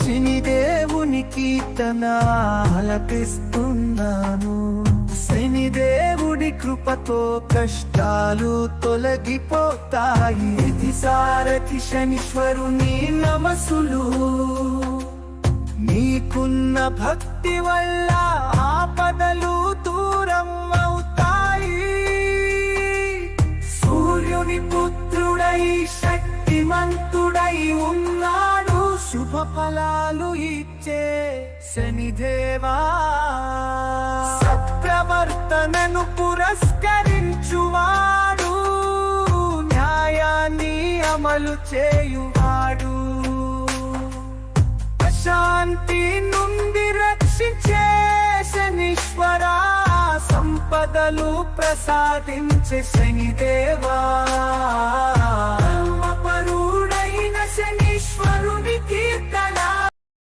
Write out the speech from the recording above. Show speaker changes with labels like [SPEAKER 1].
[SPEAKER 1] శనిదేవుని కీర్తన ఆలపిస్తున్నాను. శనిదేవుడి కృపతో కష్టాలు తొలగిపోతాయి. ఇది సారథి శనీశ్వరుని నమస్సులు. నీకున్న భక్తి వల్ల ఆపదలు దూరం అవుతాయి. సూర్యుని పుత్రుడై శక్తిమంతుడై ఉన్నాడు. శుభ ఫలాలు ఇచ్చే శనిదేవా, సత్ప్రవర్తనను పురస్కరించువాడు, న్యాయాన్ని అమలు చేయువాడు, శాంతి నుండి రక్షించే శనీశ్వరా, సంపదలు ప్రసాదించే శనిదేవా. ధర్మపరుడైన శనీశ్వరుని కీర్తన